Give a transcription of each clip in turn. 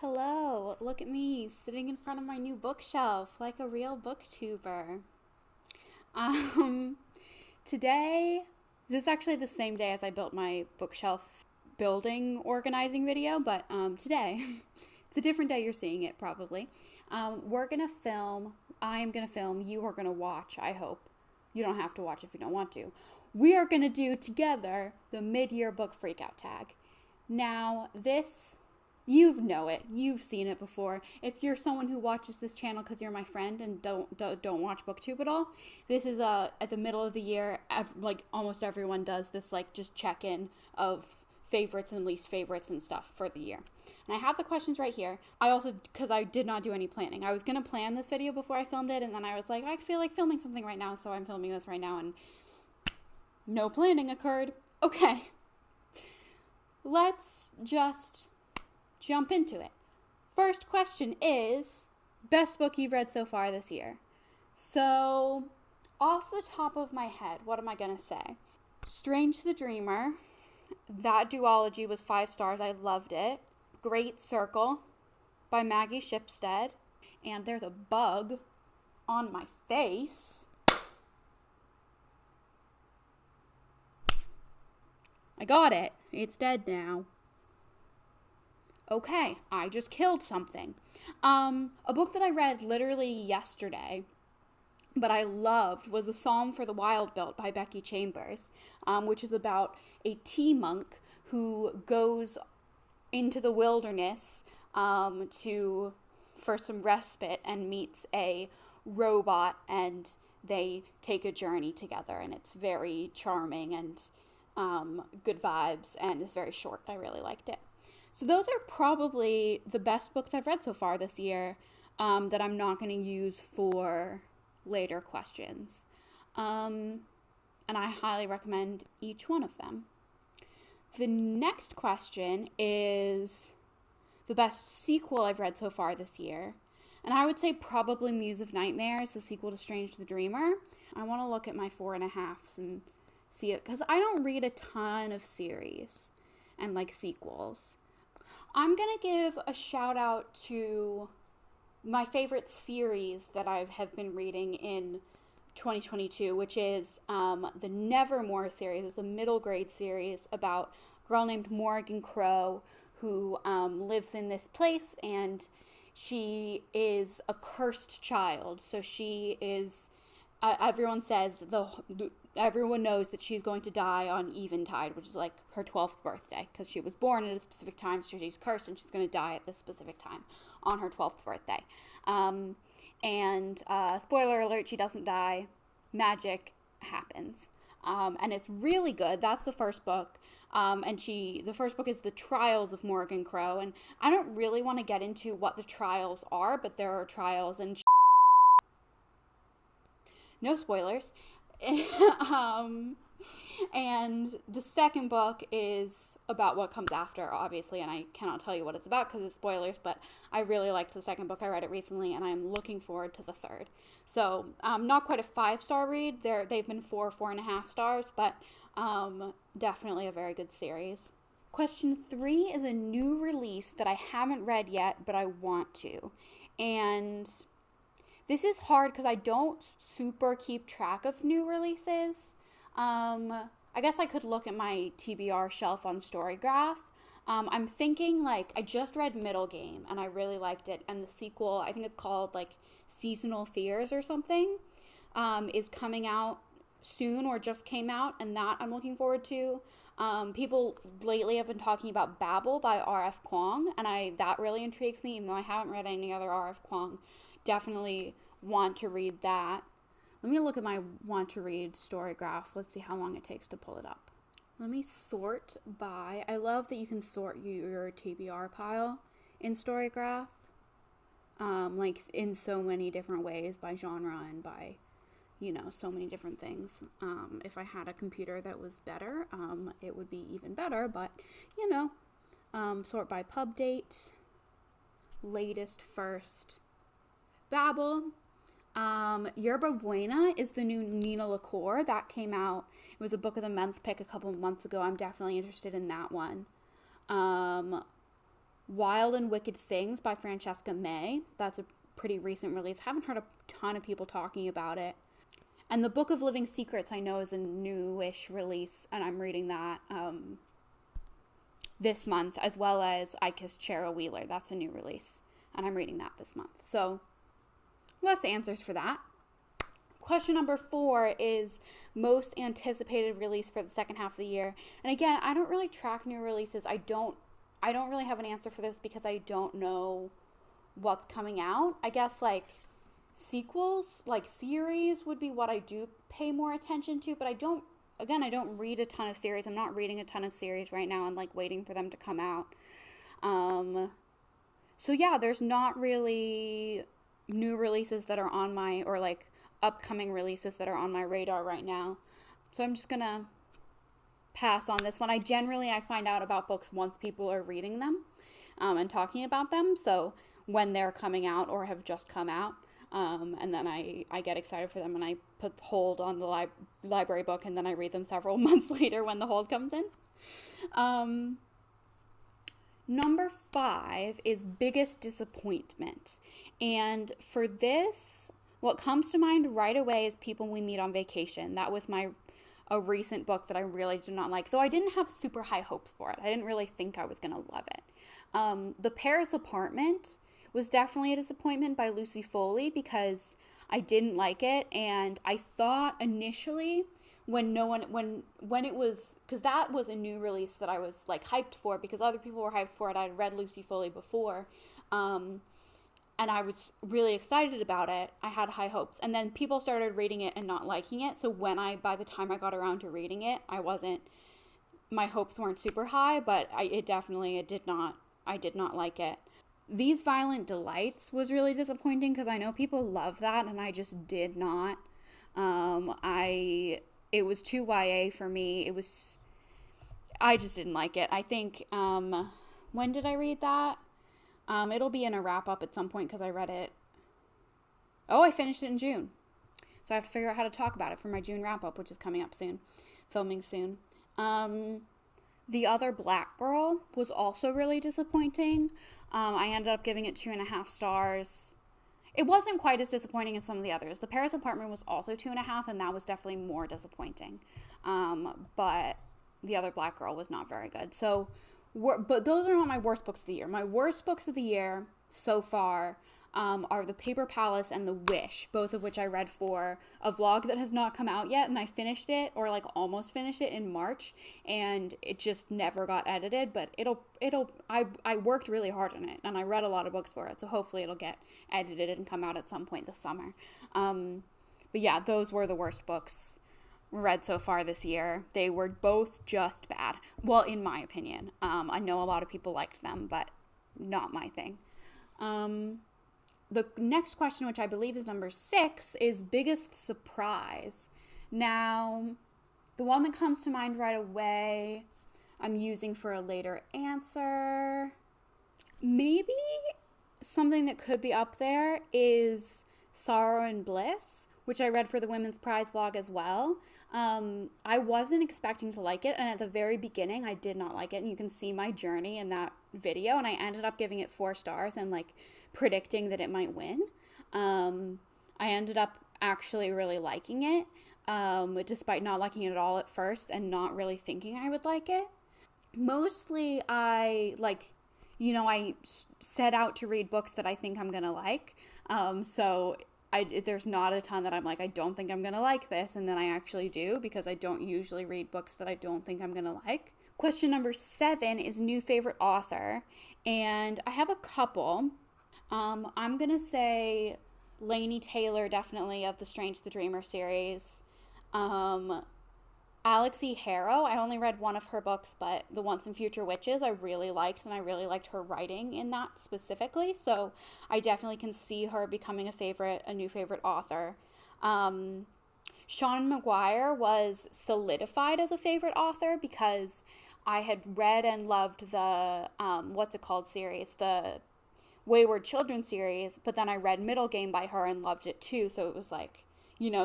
Hello, look at me sitting in front of my new bookshelf like a real booktuber. Um, Today, this is actually the same day as I built my bookshelf building organizing video, but today, it's a different day you're seeing it probably. I am gonna film, you are gonna watch, I hope. You don't have to watch if you don't want to. We are gonna do together the mid-year book freakout tag. Now, you know it. You've seen it before. If you're someone who watches this channel because you're my friend and don't watch BookTube at all, this is at the middle of the year. Like almost everyone does this, like just check-in of favorites and least favorites and stuff for the year. And I have the questions right here. I also, because I did not do any planning, I was gonna plan this video before I filmed it, and then I was like, I feel like filming something right now, so I'm filming this right now, and no planning occurred. Okay, let's just jump into it. First question is, best book you've read so far this year? So, off the top of my head, what am I going to say? Strange the Dreamer. That duology was 5 stars. I loved it. Great Circle by Maggie Shipstead. And there's a bug on my face. I got it. It's dead now. Okay, I just killed something. A book that I read literally yesterday, but I loved, was A Psalm for the Wild Built by Becky Chambers, which is about a tea monk who goes into the wilderness for some respite and meets a robot, and they take a journey together, and it's very charming and good vibes, and it's very short. I really liked it. So those are probably the best books I've read so far this year that I'm not going to use for later questions. And I highly recommend each one of them. The next question is the best sequel I've read so far this year. And I would say probably Muse of Nightmares, the sequel to Strange the Dreamer. I want to look at my 4.5s and see it, because I don't read a ton of series and like sequels. I'm going to give a shout out to my favorite series that I have been reading in 2022, which is the Nevermore series. It's a middle grade series about a girl named Morgan Crow who lives in this place, and she is a cursed child. So she is, everyone knows that she's going to die on Eventide, which is like her 12th birthday, because she was born at a specific time, so she's cursed, and she's going to die at this specific time on her 12th birthday. Spoiler alert, she doesn't die. Magic happens. And it's really good. That's the first book. The first book is The Trials of Morgan Crow, and I don't really want to get into what the trials are, but there are trials and no spoilers. And the second book is about what comes after, obviously, and I cannot tell you what it's about because it's spoilers, but I really liked the second book. I read it recently, and I'm looking forward to the third. So, not quite a 5-star read. They've been 4.5 stars, but definitely a very good series. Question 3 is a new release that I haven't read yet, but I want to. And this is hard because I don't super keep track of new releases. I guess I could look at my TBR shelf on Storygraph. I'm thinking, like, I just read Middle Game, and I really liked it. And the sequel, I think it's called, like, Seasonal Fears or something, is coming out soon or just came out, and that I'm looking forward to. People lately have been talking about Babel by R.F. Kuang, and that really intrigues me, even though I haven't read any other R.F. Kuang. Definitely want to read that. Let me look at my want to read Storygraph. Let's see how long it takes to pull it up. Let me sort by, I love that you can sort your TBR pile in Storygraph, like in so many different ways, by genre and by, so many different things. If I had a computer that was better, it would be even better, but, sort by pub date, latest first. Babel. Yerba Buena is the new Nina LaCour that came out. It was a book of the month pick a couple of months ago. I'm definitely interested in that one. Wild and Wicked Things by Francesca May. That's a pretty recent release. Haven't heard a ton of people talking about it. And The Book of Living Secrets, I know, is a newish release, and I'm reading that this month, as well as I Kissed Cheryl Wheeler. That's a new release, and I'm reading that this month. So lots of answers for that. Question number 4 is most anticipated release for the second half of the year. And again, I don't really track new releases. I don't really have an answer for this because I don't know what's coming out. I guess like sequels, like series would be what I do pay more attention to, but I don't read a ton of series. I'm not reading a ton of series right now and like waiting for them to come out. So yeah, there's not really new releases that are on my, or like upcoming releases that are on my radar right now. So I'm just gonna pass on this one. I find out about books once people are reading them and talking about them. So when they're coming out or have just come out, and then I get excited for them and I put the hold on the library book, and then I read them several months later when the hold comes in. Number 5 is biggest disappointment. And for this, what comes to mind right away is People We Meet on Vacation. That was a recent book that I really did not like, though I didn't have super high hopes for it. I didn't really think I was going to love it. The Paris Apartment was definitely a disappointment by Lucy Foley because I didn't like it, and I thought initially when it was, because that was a new release that I was like hyped for because other people were hyped for it. I'd read Lucy Foley before, and I was really excited about it. I had high hopes, and then people started reading it and not liking it. So by the time I got around to reading it, my hopes weren't super high, but I did not like it. These Violent Delights was really disappointing because I know people love that, and I just did not. It was too YA for me. I just didn't like it. I think, when did I read that? It'll be in a wrap-up at some point because I read it. Oh, I finished it in June. So I have to figure out how to talk about it for my June wrap-up, which is coming up soon. Filming soon. The Other Black Girl was also really disappointing. I ended up giving it 2.5 stars. It wasn't quite as disappointing as some of the others. The Paris Apartment was also 2.5, and that was definitely more disappointing. But The Other Black Girl was not very good. So, but those are not my worst books of the year. My worst books of the year so far are The Paper Palace and The Wish, both of which I read for a vlog that has not come out yet, and I finished it, or like almost finished it in March, and it just never got edited, but I worked really hard on it, and I read a lot of books for it, so hopefully it'll get edited and come out at some point this summer. But yeah, those were the worst books read so far this year. They were both just bad. Well, in my opinion. I know a lot of people liked them, but not my thing. The next question, which I believe is number 6, is biggest surprise. Now, the one that comes to mind right away, I'm using for a later answer. Maybe something that could be up there is Sorrow and Bliss, which I read for the Women's Prize vlog as well. I wasn't expecting to like it, and at the very beginning, I did not like it, and you can see my journey in that video, and I ended up giving it 4 stars and, like, predicting that it might win. I ended up actually really liking it, despite not liking it at all at first and not really thinking I would like it. Mostly, I set out to read books that I think I'm gonna like, so there's not a ton that I'm like, I don't think I'm gonna like this, and then I actually do, because I don't usually read books that I don't think I'm gonna like. Question number 7 is new favorite author, and I have a couple. I'm gonna say Laini Taylor, definitely, of the Strange the Dreamer series. Alex E. Harrow, I only read one of her books, but The Once and Future Witches I really liked, and I really liked her writing in that specifically, so I definitely can see her becoming a new favorite author. Seanan McGuire was solidified as a favorite author because I had read and loved the, series, the Wayward Children series, but then I read Middle Game by her and loved it too, so it was like,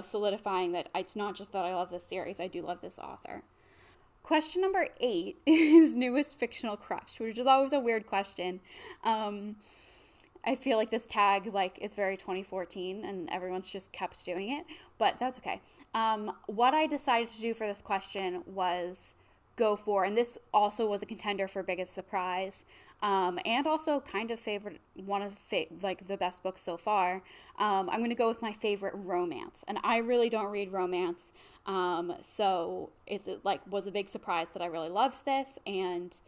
solidifying that it's not just that I love this series, I do love this author. Question number 8 is newest fictional crush, which is always a weird question. I feel like this tag is very 2014 and everyone's just kept doing it, but that's okay. What I decided to do for this question was go for, and this also was a contender for biggest surprise, and also kind of favorite, one of the best books so far. I'm going to go with my favorite romance, and I really don't read romance, so it's was a big surprise that I really loved this, and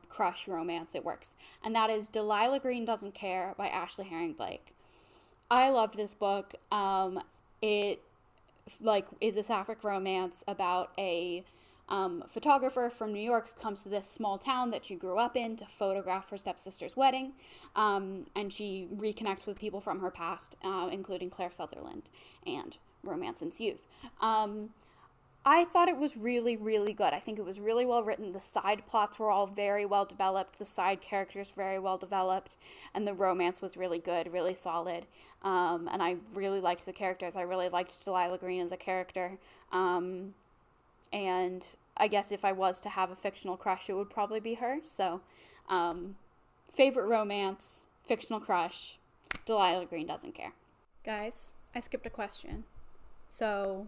crush romance, it works. And that is Delilah Green Doesn't Care by Ashley Herring Blake. I loved this book. It is a sapphic romance about a photographer from New York who comes to this small town that she grew up in to photograph her stepsister's wedding, and she reconnects with people from her past, including Claire Sutherland, and romance ensues. I thought it was really, really good. I think it was really well written. The side plots were all very well developed. The side characters very well developed. And the romance was really good, really solid. And I really liked the characters. I really liked Delilah Green as a character. And I guess if I was to have a fictional crush, it would probably be her. So, favorite romance, fictional crush, Delilah Green Doesn't Care. Guys, I skipped a question. So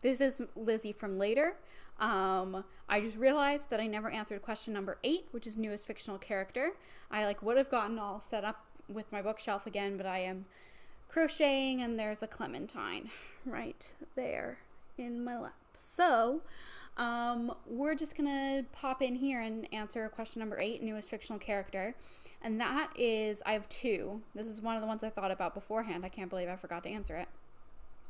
this is Lizzie from later. I just realized that I never answered question number 8, which is newest fictional character. I would have gotten all set up with my bookshelf again, but I am crocheting and there's a clementine right there in my lap. So, we're just gonna pop in here and answer question number 8, newest fictional character. And that is, I have 2. This is one of the ones I thought about beforehand. I can't believe I forgot to answer it.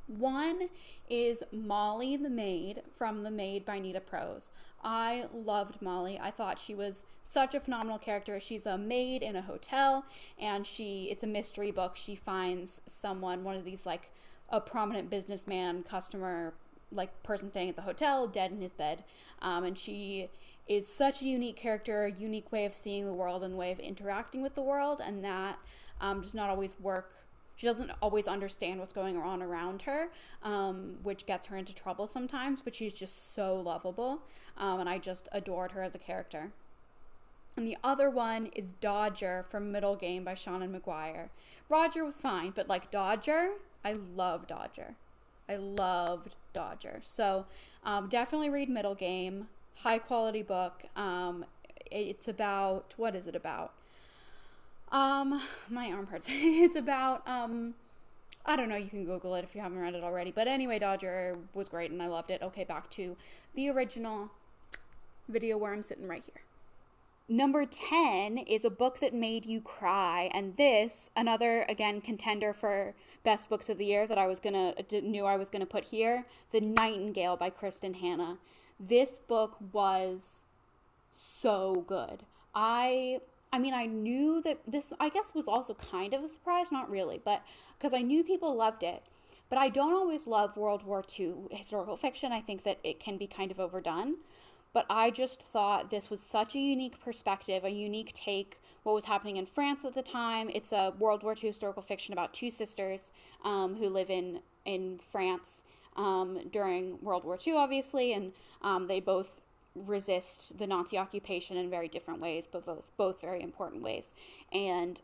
One is Molly the Maid from The Maid by Nita Prose. I loved Molly. I thought she was such a phenomenal character. She's a maid in a hotel, and it's a mystery book. She finds someone, one of these a prominent businessman, customer, person staying at the hotel, dead in his bed. And she is such a unique character, a unique way of seeing the world and way of interacting with the world, and that does not always work. She doesn't always understand what's going on around her, which gets her into trouble sometimes, but she's just so lovable, and I just adored her as a character. And the other one is Dodger from Middle Game by Shannon McGuire. Roger was fine, but Dodger, I love Dodger. I loved Dodger. So definitely read Middle Game. High quality book. It's about, what is it about? My arm hurts. It's about, I don't know, you can Google it if you haven't read it already. But anyway, Dodger was great and I loved it. Okay, back to the original video where I'm sitting right here. Number 10 is a book that made you cry. And this, another, again, contender for best books of the year that knew I was gonna put here, The Nightingale by Kristen Hanna. This book was so good. I knew that this, I guess, was also kind of a surprise, not really, but because I knew people loved it. But I don't always love World War II historical fiction. I think that it can be kind of overdone. But I just thought this was such a unique perspective, a unique take, what was happening in France at the time. It's a World War II historical fiction about 2 sisters who live in France during World War II, obviously, and they both resist the Nazi occupation in very different ways, but both very important ways. And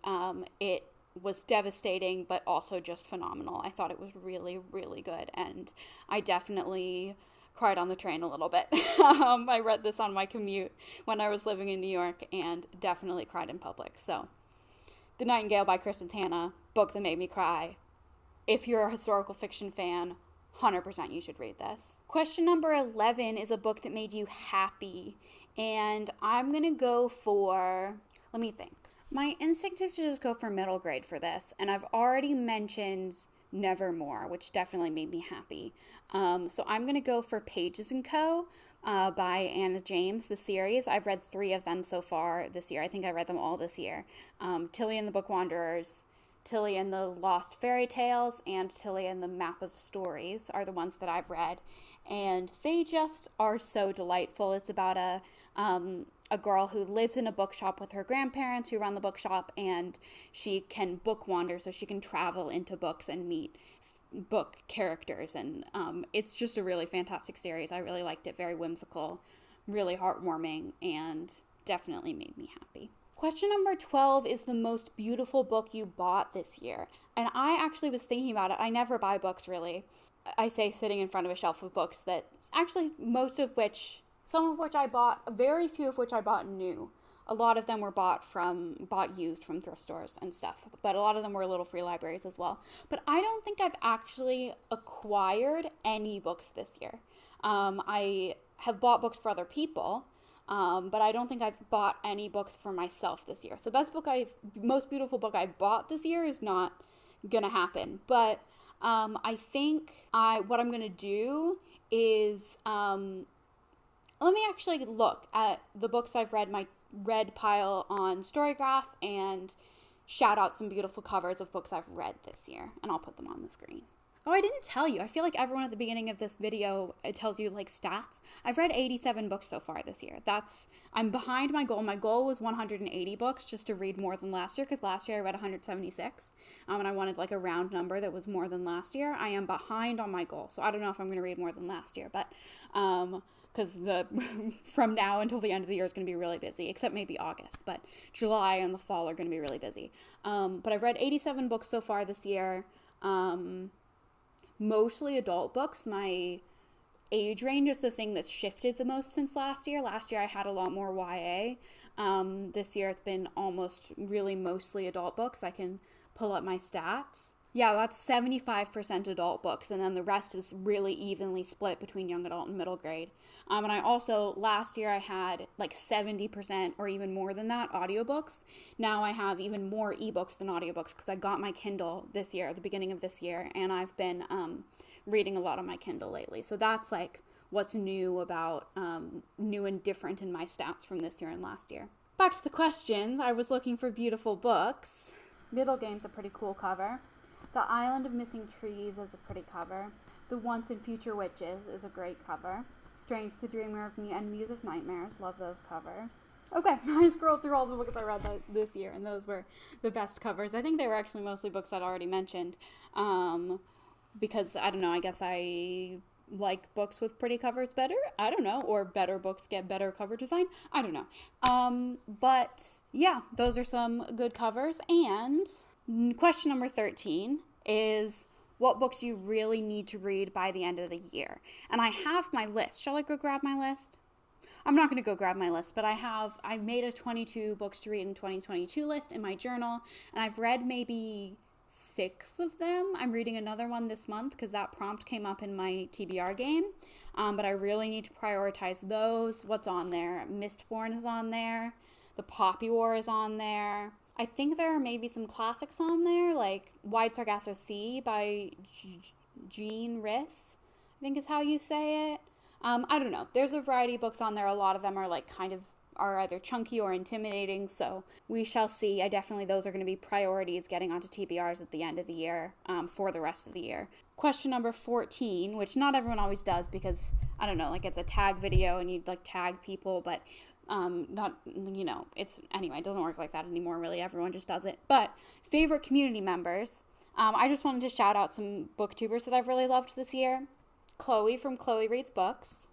it was devastating, but also just phenomenal. I thought it was really, really good, and I definitely cried on the train a little bit. I read this on my commute when I was living in New York and definitely cried in public. So, The Nightingale by Kristen Hanna, book that made me cry. If you're a historical fiction fan, 100% you should read this. Question number 11 is a book that made you happy. And I'm going to go for, let me think. My instinct is to just go for middle grade for this. And I've already mentioned Nevermore, which definitely made me happy. So I'm going to go for Pages & Co. By Anna James, the series. I've read 3 of them so far this year. I think I read them all this year. Tilly and the Book Wanderers, Tilly and the Lost Fairy Tales, and Tilly and the Map of Stories are the ones that I've read. And they just are so delightful. It's about a girl who lives in a bookshop with her grandparents who run the bookshop, and she can book wander, so she can travel into books and meet book characters, and it's just a really fantastic series. I really liked it. Very whimsical, really heartwarming, and definitely made me happy. Question number 12 is the most beautiful book you bought this year. And I actually was thinking about it. I never buy books, really. I say sitting in front of a shelf of books that actually some of which I bought, very few of which I bought new. A lot of them were bought used from thrift stores and stuff, but a lot of them were little free libraries as well. But I don't think I've actually acquired any books this year. I have bought books for other people, but I don't think I've bought any books for myself this year. So most beautiful book I bought this year is not gonna happen. But I think what I'm gonna do is let me actually look at the books I've read, my read pile on Storygraph, and shout out some beautiful covers of books I've read this year, and I'll put them on the screen. Oh, I didn't tell you. I feel like everyone at the beginning of this video, it tells you like stats. I've read 87 books so far this year. I'm behind my goal. My goal was 180 books just to read more than last year, because last year I read 176, and I wanted like a round number that was more than last year. I am behind on my goal, so I don't know if I'm going to read more than last year, but because from now until the end of the year is going to be really busy, except maybe August, but July and the fall are going to be really busy. But I've read 87 books so far this year. Mostly adult books. My age range is the thing that's shifted the most since last year. Last year I had a lot more YA. This year it's been mostly adult books. I can pull up my stats. Yeah, that's 75% adult books, and then the rest is really evenly split between young adult and middle grade. And I also, last year I had like 70% or even more than that audiobooks. Now I have even more ebooks than audiobooks because I got my Kindle this year, at the beginning of this year, and I've been reading a lot on my Kindle lately. So that's like what's new and different in my stats from this year and last year. Back to the questions. I was looking for beautiful books. Middle Game's a pretty cool cover. The Island of Missing Trees is a pretty cover. The Once and Future Witches is a great cover. Strange the Dreamer of Me and Muse of Nightmares. Love those covers. Okay, I scrolled through all the books I read this year, and those were the best covers. I think they were actually mostly books I'd already mentioned, because, I don't know, I guess I like books with pretty covers better. I don't know. Or better books get better cover design. I don't know. But, yeah, those are some good covers. And question number 13 is, what books you really need to read by the end of the year? And I have my list. Shall I go grab my list? I'm not going to go grab my list, but I made a 22 books to read in 2022 list in my journal, and I've read maybe 6 of them. I'm reading another one this month because that prompt came up in my TBR game, but I really need to prioritize those. What's on there? Mistborn is on there. The Poppy War is on there. I think there are maybe some classics on there, like Wide Sargasso Sea by Jean Rhys, I think is how you say it. I don't know. There's a variety of books on there. A lot of them are are either chunky or intimidating, so we shall see. Those are going to be priorities getting onto TBRs at the end of the year, for the rest of the year. Question number 14, which not everyone always does because, I don't know, it's a tag video and you'd tag people, but it doesn't work like that anymore, really. Everyone just does it. But favorite community members, I just wanted to shout out some booktubers that I've really loved this year. Chloe from Chloe Reads Books.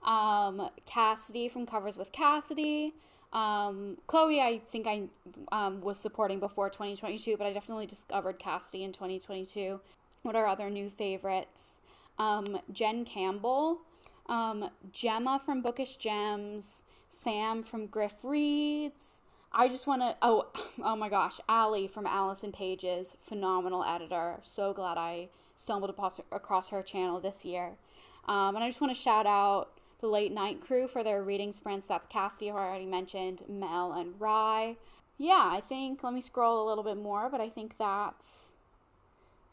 Cassidy from Covers with Cassidy. Chloe, I think I was supporting before 2022, but I definitely discovered Cassidy in 2022. What are other new favorites? Jen Campbell. Gemma from Bookish Gems, Sam from Griff Reads. I just want to, oh my gosh, Allie from Alice in Pages, phenomenal editor. So glad I stumbled across her channel this year. And I just want to shout out the Late Night Crew for their reading sprints. That's Cassidy, who I already mentioned, Mel and Rye. Yeah, I think, let me scroll a little bit more, but I think that's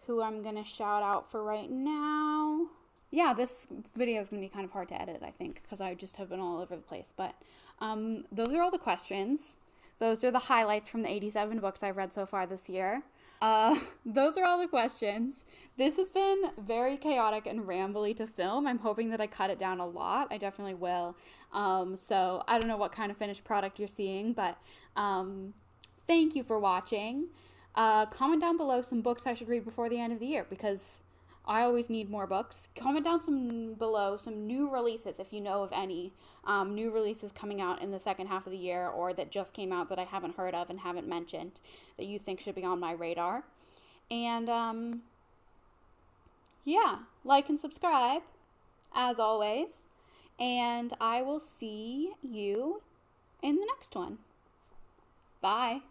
who I'm going to shout out for right now. Yeah, this video is going to be kind of hard to edit, I think, because I just have been all over the place. But those are all the questions. Those are the highlights from the 87 books I've read so far this year. Those are all the questions. This has been very chaotic and rambly to film. I'm hoping that I cut it down a lot. I definitely will. So I don't know what kind of finished product you're seeing, but thank you for watching. Comment down below some books I should read before the end of the year, because I always need more books. Comment down below some new releases if you know of any new releases coming out in the second half of the year, or that just came out that I haven't heard of and haven't mentioned that you think should be on my radar. And yeah, like and subscribe as always, and I will see you in the next one. Bye.